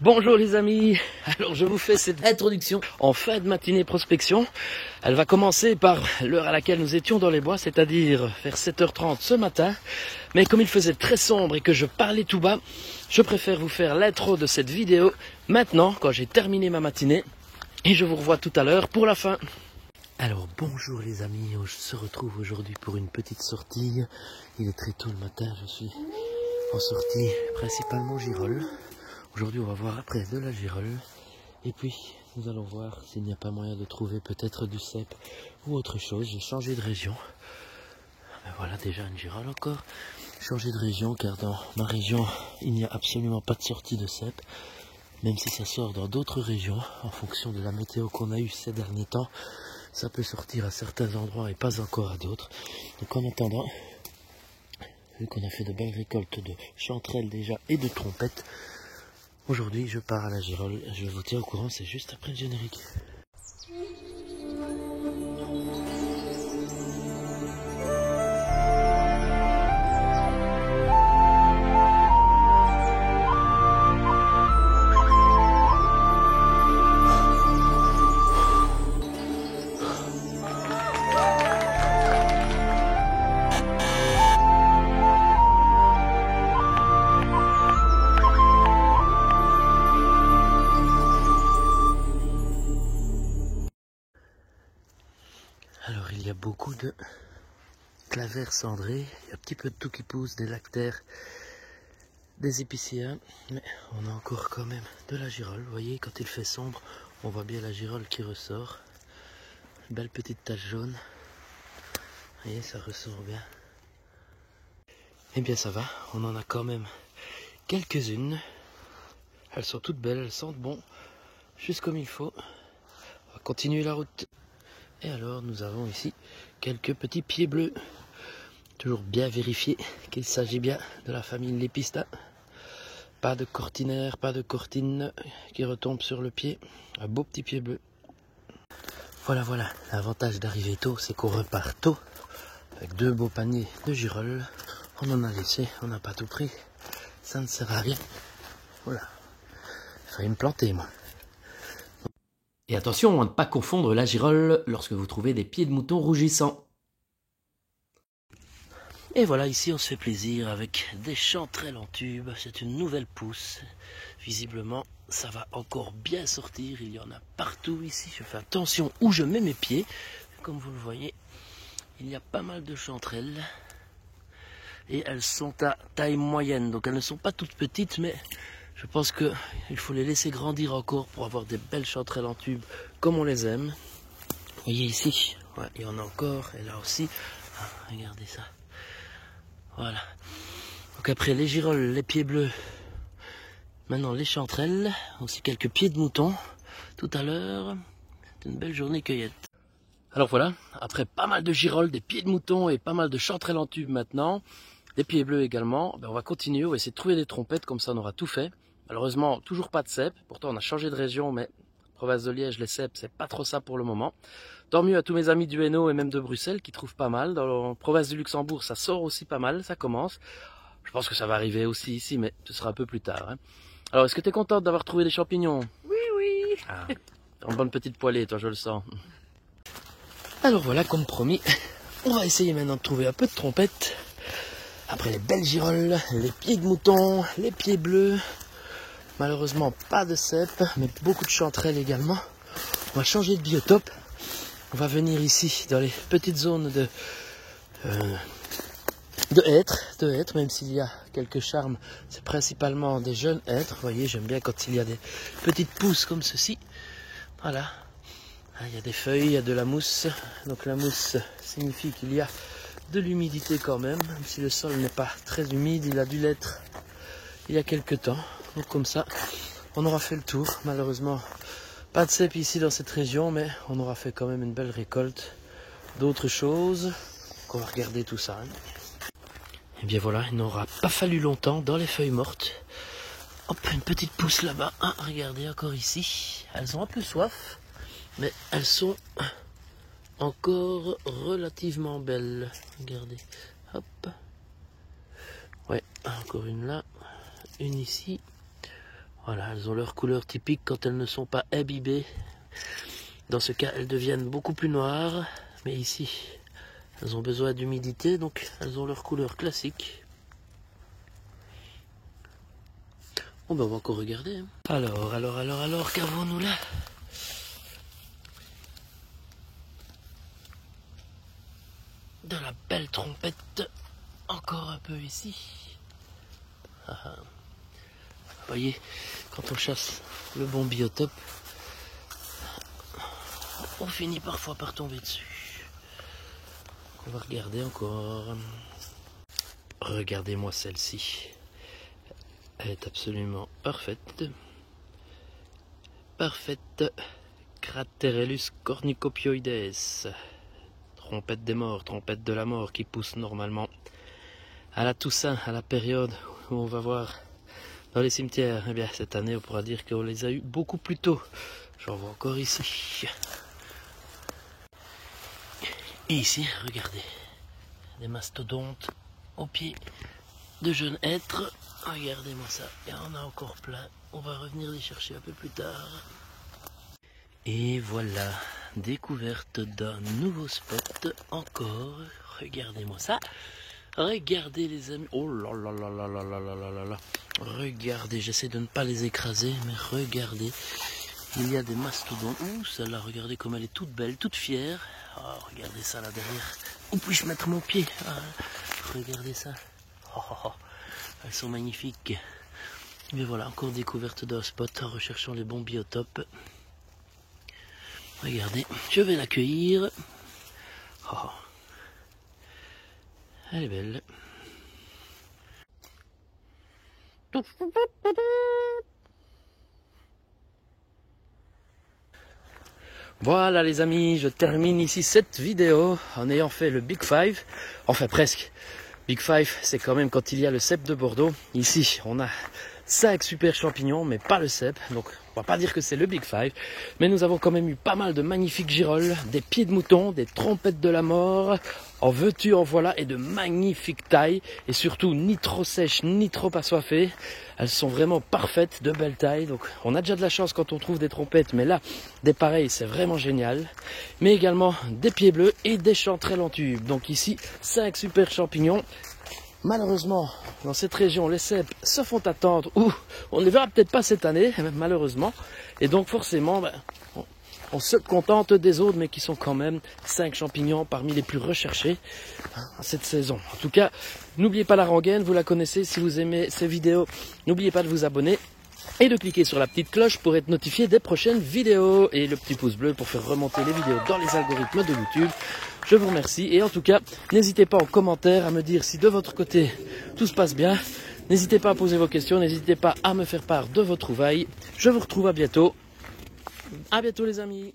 Bonjour les amis, alors je vous fais cette introduction en fin de matinée prospection. Elle va commencer par l'heure à laquelle nous étions dans les bois, c'est-à-dire vers 7h30 ce matin. Mais comme il faisait très sombre et que je parlais tout bas, je préfère vous faire l'intro de cette vidéo maintenant, quand j'ai terminé ma matinée. Et je vous revois tout à l'heure pour la fin. Alors bonjour les amis, on se retrouve aujourd'hui pour une petite sortie. Il est très tôt le matin, je suis en sortie principalement girole. Aujourd'hui on va voir après de la girole. Et puis nous allons voir s'il n'y a pas moyen de trouver peut-être du cèpe ou autre chose. J'ai changé de région. Ben voilà déjà une girole encore. Changé de région car dans ma région il n'y a absolument pas de sortie de cèpe. Même si ça sort dans d'autres régions, en fonction de la météo qu'on a eue ces derniers temps, ça peut sortir à certains endroits et pas encore à d'autres. Donc en attendant, vu qu'on a fait de belles récoltes de chanterelles déjà et de trompettes, aujourd'hui je pars à la girole. Je vous tiens au courant, c'est juste après le générique. Alors il y a beaucoup de clavères cendrées, il y a un petit peu de tout qui pousse, des lactaires, des épicéas, mais on a encore quand même de la girole. Vous voyez, quand il fait sombre, on voit bien la girole qui ressort. Une belle petite tache jaune. Vous voyez, ça ressort bien. Eh bien ça va, on en a quand même quelques-unes. Elles sont toutes belles, elles sentent bon, juste comme il faut. On va continuer la route. Et alors nous avons ici quelques petits pieds bleus. Toujours bien vérifier qu'il s'agit bien de la famille Lepista. Pas de cortinaire, pas de cortine qui retombe sur le pied. Un beau petit pied bleu. Voilà, l'avantage d'arriver tôt, c'est qu'on repart tôt. Avec deux beaux paniers de girolles. On en a laissé, on n'a pas tout pris. Ça ne sert à rien. Voilà. Il fallait me planter moi. Et attention à ne pas confondre la girole lorsque vous trouvez des pieds de mouton rougissants. Et voilà, ici on se fait plaisir avec des chanterelles en tube. C'est une nouvelle pousse. Visiblement, ça va encore bien sortir. Il y en a partout ici. Je fais attention où je mets mes pieds. Comme vous le voyez, il y a pas mal de chanterelles. Et elles sont à taille moyenne. Donc elles ne sont pas toutes petites, mais je pense qu'il faut les laisser grandir encore pour avoir des belles chanterelles en tube comme on les aime. Vous voyez ici, ouais, il y en a encore. Et là aussi, ah, regardez ça. Voilà. Donc après les girolles, les pieds bleus, maintenant les chanterelles, aussi quelques pieds de mouton. Tout à l'heure, c'est une belle journée cueillette. Alors voilà, après pas mal de girolles, des pieds de mouton et pas mal de chanterelles en tube maintenant, des pieds bleus également, ben on va continuer, on va essayer de trouver des trompettes, comme ça on aura tout fait. Malheureusement, toujours pas de cèpe, pourtant on a changé de région, mais province de Liège, les cèpes, c'est pas trop ça pour le moment. Tant mieux à tous mes amis du Hainaut et même de Bruxelles qui trouvent pas mal. Dans la province du Luxembourg, ça sort aussi pas mal, ça commence. Je pense que ça va arriver aussi ici, mais ce sera un peu plus tard. Hein. Alors, est-ce que tu es contente d'avoir trouvé des champignons? Oui. Ah, t'es en bonne petite poêlée, toi, je le sens. Alors voilà, comme promis, on va essayer maintenant de trouver un peu de trompettes. Après les belles girolles, les pieds de mouton, les pieds bleus. Malheureusement, pas de cèpe, mais beaucoup de chanterelles également. On va changer de biotope. On va venir ici dans les petites zones de hêtres, même s'il y a quelques charmes, c'est principalement des jeunes hêtres. Vous voyez, j'aime bien quand il y a des petites pousses comme ceci. Voilà. Ah, il y a des feuilles, il y a de la mousse. Donc la mousse signifie qu'il y a de l'humidité quand même si le sol n'est pas très humide, il a dû l'être il y a quelques temps. Donc comme ça, on aura fait le tour. Malheureusement, pas de cèpe ici dans cette région, mais on aura fait quand même une belle récolte d'autres choses. Donc on va regarder tout ça. Et bien voilà, il n'aura pas fallu longtemps dans les feuilles mortes. Hop, une petite pousse là-bas. Ah, regardez encore ici. Elles ont un peu soif, mais elles sont encore relativement belles. Regardez. Hop. Ouais, encore une là. Une ici. Voilà, elles ont leur couleur typique quand elles ne sont pas imbibées. Dans ce cas, elles deviennent beaucoup plus noires. Mais ici, elles ont besoin d'humidité, donc elles ont leur couleur classique. Bon ben on va encore regarder. Hein. Alors, qu'avons-nous là? De la belle trompette, encore un peu ici. Ah, ah. Vous voyez, quand on chasse le bon biotope, on finit parfois par tomber dessus. On va regarder encore. Regardez-moi celle-ci. Elle est absolument parfaite. Parfaite. Craterellus cornucopioides. Trompette des morts, trompette de la mort qui pousse normalement à la Toussaint, à la période où on va voir dans les cimetières. Eh bien, cette année, on pourra dire qu'on les a eu beaucoup plus tôt. J'en vois encore ici. Et ici, regardez, des mastodontes au pied de jeunes êtres. Regardez-moi ça, il y en a encore plein. On va revenir les chercher un peu plus tard. Et voilà, découverte d'un nouveau spot encore. Regardez-moi ça. Regardez les amis. Oh là là là là là là là là là. Regardez, j'essaie de ne pas les écraser, mais regardez. Il y a des mastodontes. Ouh, celle-là, regardez comme elle est toute belle, toute fière. Oh, regardez ça là derrière. Où puis-je mettre mon pied? Regardez ça. Oh, oh, oh. Elles sont magnifiques. Mais voilà, encore découverte d'un spot en recherchant les bons biotopes. Regardez, je vais l'accueillir. Oh. Elle est belle. Voilà les amis, je termine ici cette vidéo en ayant fait le Big Five. Enfin presque. Big Five, c'est quand même quand il y a le cep de Bordeaux. Ici, on a 5 super champignons, mais pas le cep. Donc, on va pas dire que c'est le Big Five. Mais nous avons quand même eu pas mal de magnifiques girolles, des pieds de mouton, des trompettes de la mort. En veux-tu, en voilà, et de magnifiques tailles. Et surtout, ni trop sèches, ni trop assoiffées. Elles sont vraiment parfaites, de belles tailles. Donc, on a déjà de la chance quand on trouve des trompettes. Mais là, des pareilles, c'est vraiment génial. Mais également, des pieds bleus et des chanterelles en tube. Donc ici, 5 super champignons. Malheureusement, dans cette région, les cèpes se font attendre, ou on ne les verra peut-être pas cette année, malheureusement. Et donc forcément, on se contente des autres, mais qui sont quand même 5 champignons parmi les plus recherchés cette saison. En tout cas, n'oubliez pas la rengaine, vous la connaissez. Si vous aimez ces vidéos, n'oubliez pas de vous abonner et de cliquer sur la petite cloche pour être notifié des prochaines vidéos. Et le petit pouce bleu pour faire remonter les vidéos dans les algorithmes de YouTube. Je vous remercie et en tout cas, n'hésitez pas en commentaire à me dire si de votre côté tout se passe bien. N'hésitez pas à poser vos questions, n'hésitez pas à me faire part de vos trouvailles. Je vous retrouve à bientôt. À bientôt les amis.